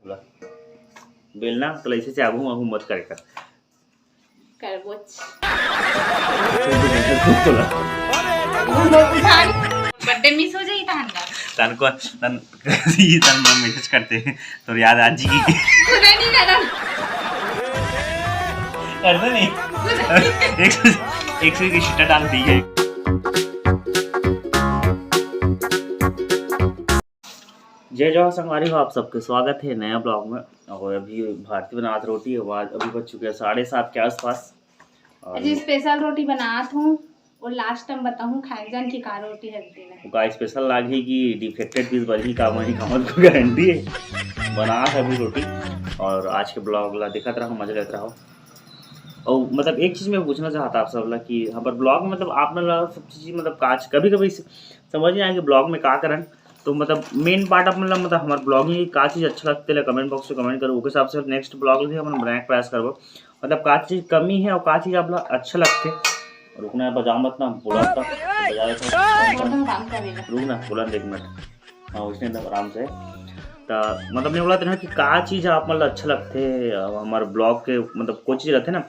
बोला बेलना तो ऐसे से आगू आगू मत करे कर बर्थडे मिस हो जाई तांगा तन को तन ये तन मैसेज करते हैं तो याद आ जी खुद नहीं करा कर दे नहीं एक से की शिटा डाल दी है। जय जवाहर संगवारी हो, आप सबके स्वागत है नया ब्लॉग में। और अभी भारतीय बनात रोटी आवाज अभी बज चुके हैं 7:30 के आसपास। आज स्पेशल रोटी बनात हूँ और लास्ट टाइम बताऊँ खाए जान की का रोटी है का स्पेशल लागी कि डिफेक्टेड पीस बनी का मनी कमल को गारंटी है बना अभी रोटी। और आज के ब्लॉग ला दिखत रहा मजा लेते रहो। और मतलब एक चीज़ मैं पूछना चाहता आप सब ला कि यहाँ पर ब्लॉग में मतलब आप सब चीज़ मतलब काज कभी कभी समझ नहीं आए कि ब्लॉग में का करन। तो मतलब मेन पार्ट आप मतलब हमारे ब्लॉगिंग का चीज़ अच्छा लगते है कमेंट बॉक्स में कमेंट करो, उसके हिसाब से नेक्स्ट ब्लॉग भी हम बनाए प्रयास करबो। मतलब का चीज़ कमी है और का चीज़ आप अच्छा लगते। रुकना बजा मत ना बोला था रुकना बोला 1 मिनट। हाँ उसने एकदम आराम से तो मतलब नहीं बोला था कि का चीज़ आप मतलब अच्छा लगते हमारे ब्लॉग के मतलब कोई चीज़ रहते ना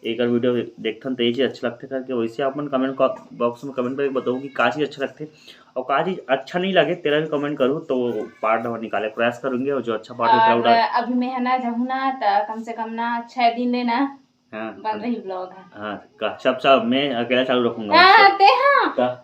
एक वीडियो देखते तो ये चीज़ अच्छा लगते करके वैसे आप मन कमेंट बॉक्स में कमेंट करके बताओ कि का चीज़ अच्छा लगते और का चीज़ अच्छा नहीं लगे तेरा भी कमेंट करूँ तो पार्ट निकाले प्रयास करूँगे और जो अच्छा पार्ट होता है अभी मैं है ना जाऊँ ना तो कम से कम ना 6 दिन लेना बन रही ब्लॉग है। हाँ सब मैं अकेला चालू रखूंगा।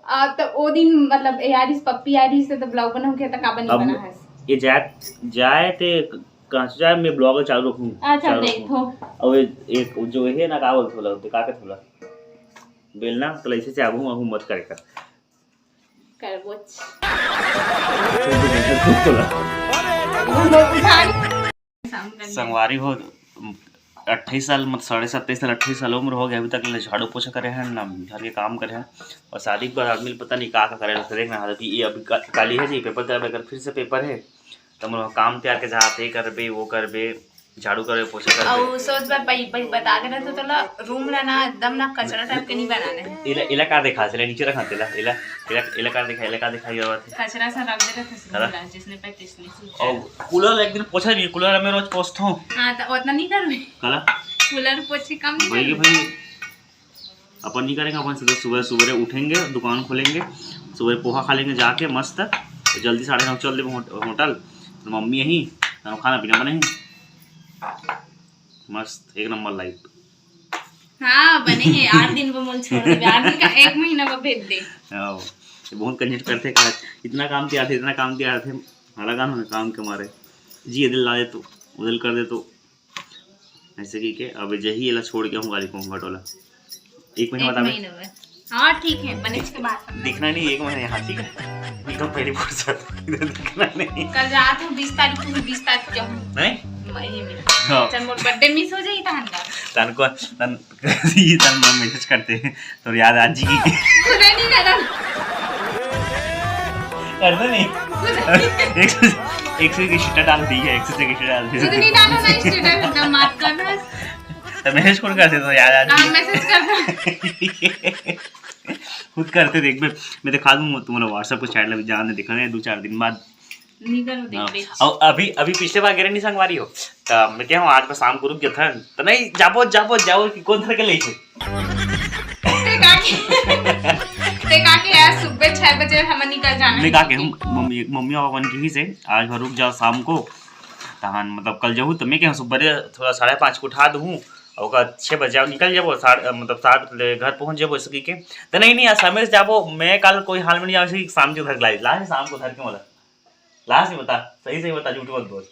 हाँ तो वो दिन मतलब यारिस पप्पी यारिस से तो ब्लॉग बनाऊं के तो का बनी बना है ये जाए ते कहां से जाए मैं ब्लॉग चालू रखूं। अच्छा देखो और एक जो है ना का बोल थोला दिखा के थोला बेलना तो ऐसे से आगू आगू मत करे कर संगवारी हो 28 साल मतलब 27.5 साल 28 साल उम्र हो गया अभी तक झाड़ू पोछा करे हैं ना घर के काम करे हैं। और शादी के बाद आदमी पता नहीं का करे देखना अभी ये अभी काली है जी पेपर कर अगर फिर से पेपर है तो मतलब काम तैयार के जाते करबे वो करबे झाड़ू करे पोछा करे और सोच बार बता देना तो तोला रूम ला ना एकदम ना कचरा टाइप के नहीं बनाने है इला का दिखा चले नीचे रखा तेला इला इला इला का दिखाई और कचरा सा रख दे रहा जिसने पे तिसली और कूलर एक दिन पोछा नहीं कूलर मैं रोज पोछता हूं। हां तो उतना नहीं करबे कला कूलर पोछे कम नहीं भाई अपन नहीं करेंगे अपन सुबह सुबह उठेंगे दुकान खोलेंगे सुबह पोहा खा लेंगे जाके मस्त जल्दी 9:30 चल देंगे होटल मम्मी यहीं खाना पीना बने मस्त एक नंबर लाइफ। हाँ बने हैं 8 दिन वो मन छोड़ दे 8 दिन का 1 महीना का भेज दे। हां बहुत कंजूस करते इतना काम दिया थे हमारा काम के मारे जी दिल ला दे तो उधल कर दे तो ऐसे की के अब यही एला छोड़ के हूं गाली को घटोला 1 महीना बता हाँ ठीक है बने के बाद दिखना नहीं 1 महीना यहाँ ठीक है एकदम पहली फुर्सत दिखना नहीं कल रात को 20 तारीख को 20 तारीख जाऊं नहीं महीने में चल मोर बर्थडे मिस हो जाई तांगा तन को तन ये तन मैसेज करते हैं तो याद आ जी खुद नहीं करा कर दे नहीं एक से की शिटा डाल दी है एक से की शिटा डाल दी खुद नहीं डालो ना शिटा एकदम मार करना तो मैसेज कौन करते तो याद आ जी मैसेज करना खुद करते देख मैं दिखा दूंगा तुम्हारा व्हाट्सएप को चैट लग जाने दिखाने 2-4 दिन बाद नहीं करो देख और अभी पिछले बार गिरे नहीं संगवारी हो तो मैं क्या हूं आज पर शाम को रुक गया था तो नहीं जाबो कि कौन धर के ले छे ते काके यार सुबह 6 बजे हम निकल जाना मैं काके मम्मी पापा की ही से आज भर रुक जाओ शाम को तहन मतलब कल जाऊँ तो मैं क्या सुबह थोड़ा 5:30 को उठा दूँ और 6 बजे निकल जाबो मतलब 7 घर पहुंच जाबो सकी के तो नहीं समय से जाबो मैं कल कोई हाल में नहीं जाओ शाम को घर ला शाम को घर के मतलब लास्ट नहीं बता सही बता झूठ मत बोल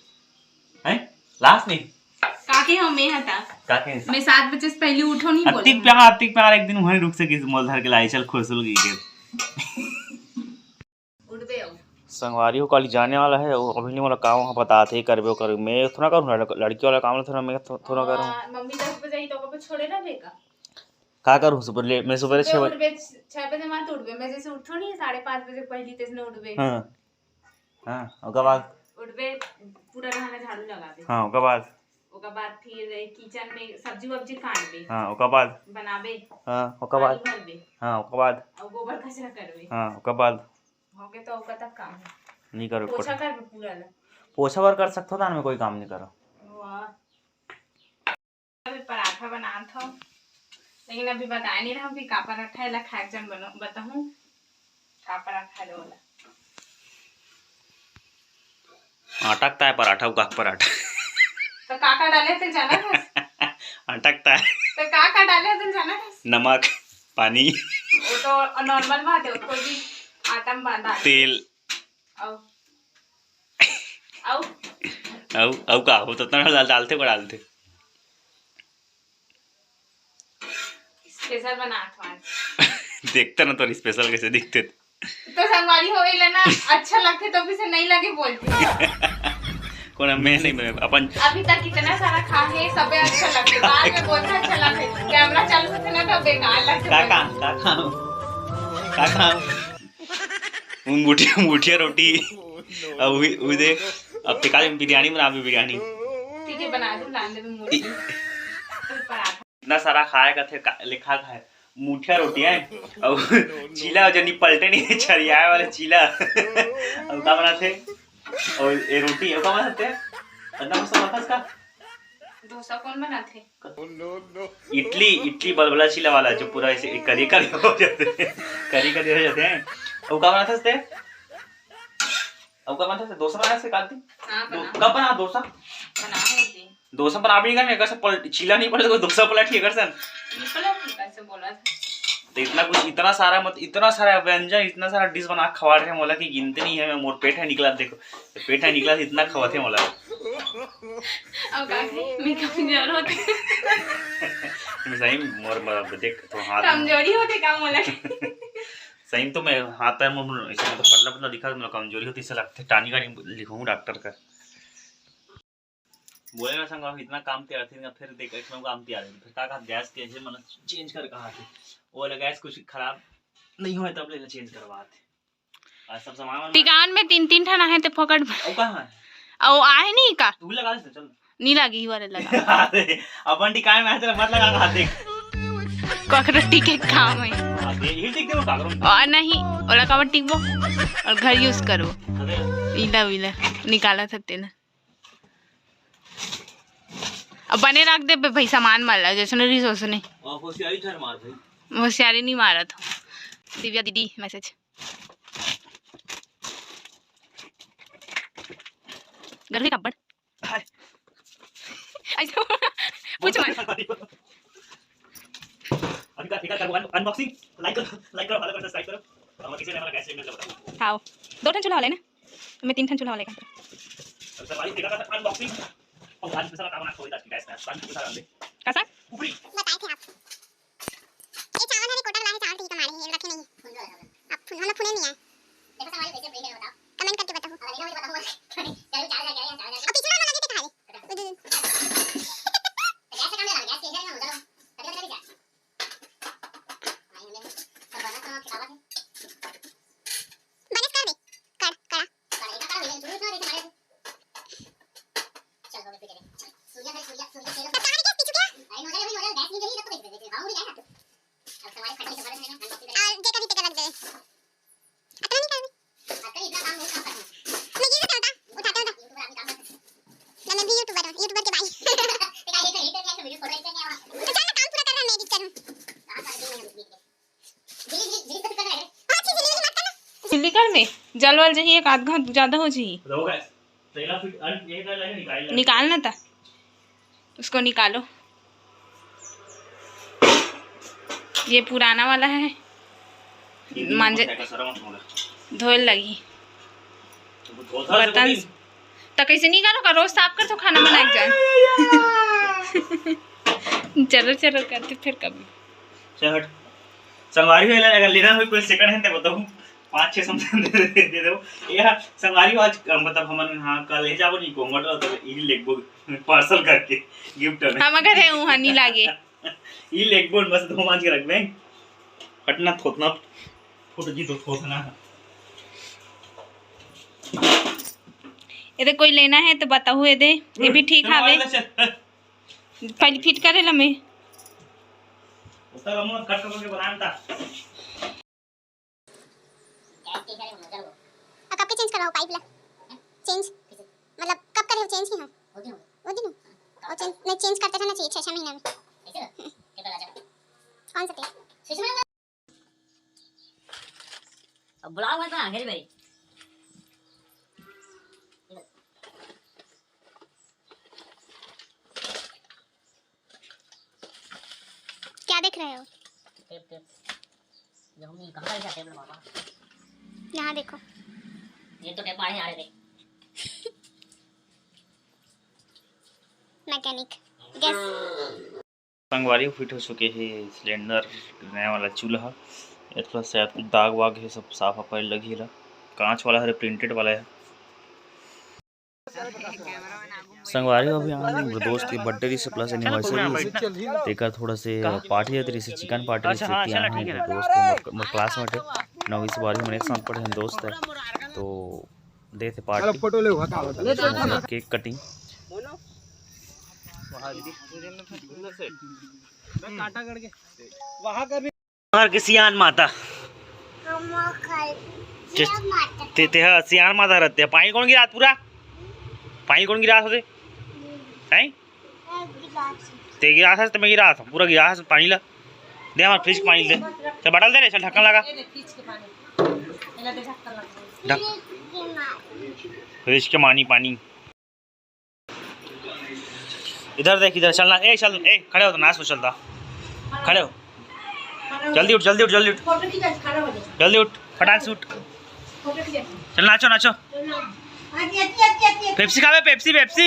हैं लास्ट नहीं काके हम में हता काके मैं 7 बजे से पहले उठो नहीं बोल अतिक प्यार एक दिन वहीं रुक से किस मोल धर के लाई चल खुशुल गई के उठ बे संगवारी हो कल जाने वाला है वो अभी नहीं वाला काम वहां बताते ही करबे कर मैं थोड़ा करूं लड़की वाला काम थोड़ा मैं थोड़ा करूं मम्मी 10 बजे ही तो को छोड़े ना बेका का करूं सुबह मैं सुबह 6 बजे मत उठबे मैं जैसे उठो नहीं 5:30 बजे पहले तेज न उठबे हां ओकर बाद उठबे पूरा नहाना झाड़ू लगा दे हां ओकर बाद फिर किचन में सब्जी वब्जी काटबे हां ओकर बाद बनाबे हां ओकर बाद हां ओकर बाद और गोबर कचरा करबे हां ओकर बाद हो गए तो ओकर तक काम नहीं करो पोछा करबे पूरा पोछा बार कर सकते हो ना, मैं कोई काम नहीं करो। अभी पराठा बना था, लेकिन अभी बता नहीं रहा कि का पराठा है, खाए जन बताऊं का पराठा है वाला। अटकता है पराठा का पराठा। तो काका डाले थे जाना था। अटकता है तो काका डाले थे जाना था। नमक, पानी, वो तो नॉर्मल बात है, कोई भी आटा में बांधा तेल औ का हो तो इतना डालते को डालते। स्पेशल बना था। देखते ना तो स्पेशल कैसे दिखते तो संगवारी हो गई ना, अच्छा लगते तो भी से नहीं लगे बोलते। कौन मैं नहीं, मैं अपन अभी तक कितना सारा खा है, सब अच्छा लगते, बाद में बोलते अच्छा लगते, कैमरा चालू होते ना तो बेकार लगते। काका मुठिया रोटी अब वो देख, अब टिका बिरयानी बना भी बिरयानी ठीक है बना दूं, लाने में मुठी पराठा इतना सारा खाएगा थे लिखा खाए मुठिया रोटी है और चीला जो नहीं पलटे नहीं छरियाए वाले चीला और का बनाते और ये रोटी है का बनाते इतना मस्त बनता इसका। डोसा कौन बनाते? इडली बलबला चीला वाला जो पूरा ऐसे करी हो जाते हैं, करी हो जाते हैं। और का बनाते थे अब का बनता है डोसा बनाया से काटी। हां बना कब बना डोसा? बना है जी डोसा पर आप नहीं करने कैसे चीला नहीं पड़े तो डोसा पलट ही कर सन कैसे बोला था। तो इतना कुछ इतना सारा मत इतना सारा व्यंजन इतना सारा डिश बना खवा रहे हैं मोला की गिनती नहीं है। मैं मोर पेट है निकला, देखो पेट है निकला इतना खवाते मोला। अब का मैं कमजोर होते मैं सही मोर देख तो हाथ कमजोरी होते का मोला सही तो मैं हाथ पैर में ऐसे तो पतला पतला दिखा तो कमजोरी होती इससे लगते टानी का लिखूंगा डॉक्टर का बोलेगा संग इतना काम तैयार थी फिर देख इतना काम तैयार है फिर का गैस कैसे मतलब चेंज कर कहा थे वो लगा गैस कुछ खराब नहीं हुआ तब ले चेंज करवाते आज सब सामान टिकान में 3 ठाना है ते पकड़ ओ कहां है ओ आए नहीं का तू लगा दे चल नहीं लगी वाले लगा अपन टिकान में चल मत लगा खा दे कॉकरोटी के काम है ये ठीक दे काकरो और नहीं ओला का टिकबो और घर यूज करो इला विला निकाला सकते ना अब बने रख दे भाई सामान मार जैसे न रिसोर्स ने होशियारी थर मार भाई होशियारी नहीं मारा था। दिव्या दीदी मैसेज घर में कब्बड़ ऐसा पूछ मत अभी का ठीक है अनबॉक्सिंग लाइक करो फॉलो करो सब्सक्राइब करो और किसी ने हमारा गैस सिलेंडर बताओ हां 2 ठन चूल्हा वाले ना मैं 3 ठन चूल्हा वाले का अब भाई देखा था अनबॉक्सिंग और आज दूसरा काम ना खोल आज की गैस में पानी दूसरा डाल दे कैसा ऊपरी बताए थे आप ये चावल है कोटा वाला है चावल ठीक हमारे ये रखे नहीं अब हम लोग फुने नहीं है देखो हमारे कैसे ब्रेक है बताओ कमेंट करके बताओ अगर मुझे बताओ चलो चावल लगा यार चावल अब पिछला वाला लगे दिखा दे गैस काम लगा गैस चेंजर में उधर कभी कभी क्या भाई हमने सब बना तो क्या बात है बनस कर दे कर करा कर ये शुरू ना दे हमारे चल हो गए फिर सूर्या तेल पता नहीं कैसे चुका आई नो गैस नहीं जली तब तो कैसे खाऊंगी गैस अब तुम्हारे खट्टे से भरे हैं ना और जे कभी पे लग जाए अतना नहीं कर अगर इतना काम नहीं कर सकता मैं ये बताता उठाता हूं यूट्यूबर आदमी काम करता मैं भी यूट्यूबर के भाई तेरा ये तो क्या वीडियो फोटो लेके नहीं आवा तो चल काम पूरा कर रहा मैं एडिट करूं हां कर देंगे हम दिल्ली तक कर रहा है अच्छी दिल्ली मत करना दिल्ली कर में जल वाल चाहिए एक आध घंटा ज्यादा हो चाहिए तो गैस तेरा फिट ये कर लेगा निकालना था उसको निकालो ये पुराना वाला है मांजे धोए लगी बर्तन तो कैसे नहीं करो का रोज साफ कर तो खाना बना जाए चलो चलो करते फिर कभी चल हट संगवारी है अगर लेना हो कोई सेकंड हैंड बताओ 5-6 समझ दे दो ये संगवारी आज मतलब हमन हां कल ले जाबो नहीं कोंगट तो ई लेगबो पार्सल करके गिफ्ट में हम अगर है वहां नहीं लागे ई लेगबो बस दो मांझ के रख में हटना थोतना फोटो जी दो थोतना ये कोई लेना है तो बताओ ये भी ठीक हावे पहले फिट करे ला मैं उसका हम कट करके बनाता अब कब के चेंज करवाओ पाइप ला चेंज मतलब कब करे हो चेंज की हम वो दिन और चेंज नहीं चेंज करते रहना चाहिए 6 महीना में ऐसे पेपर आ जाए कौन सा टेस्ट अब ब्लॉग में तो आगे भाई क्या देख रहे हो? टेप टेप जो हमने कहाँ रखा टेप लगा यहाँ देखो ये तो टेप आ रहे थे मैकेनिक गैस संगवारी फिट हो चुके हैं सिलेंडर नया वाला चूल्हा। ये थोड़ा शायद कुछ दाग वाग है, सब साफ सफाई लगी है। कांच वाला है, प्रिंटेड वाला है। संगवारी अभी आने दोस्त के बर्थडे से प्लस एनिवर्सरी तेकर थोड़ा से पार्टी है तेरी से चिकन पार्टी से किया है। दोस्त है क्लासमेट है 9वीं से 12वीं में एक साथ पढ़े हैं, दोस्त है तो दे थे पार्टी फोटो ले केक कटिंग वहाँ के सियान माता ते सियान माता रहते हैं। पानी कौन गिरा पूरा पानी कौन गिरा होते हैं ते गिरा था तो मैं गिरा था पूरा गिरा था पानी ला दे हमारे फ्रिज पानी दे चल बटल दे रे चल ढक्कन लगा फ्रिज के पानी इधर देख इधर चलना ए चल ए खड़े हो तो नाच चलता खड़े हो जल्दी उठ जल्दी उठ फटाक से उठ चल नाचो पेप्सी खावे पेप्सी पैसा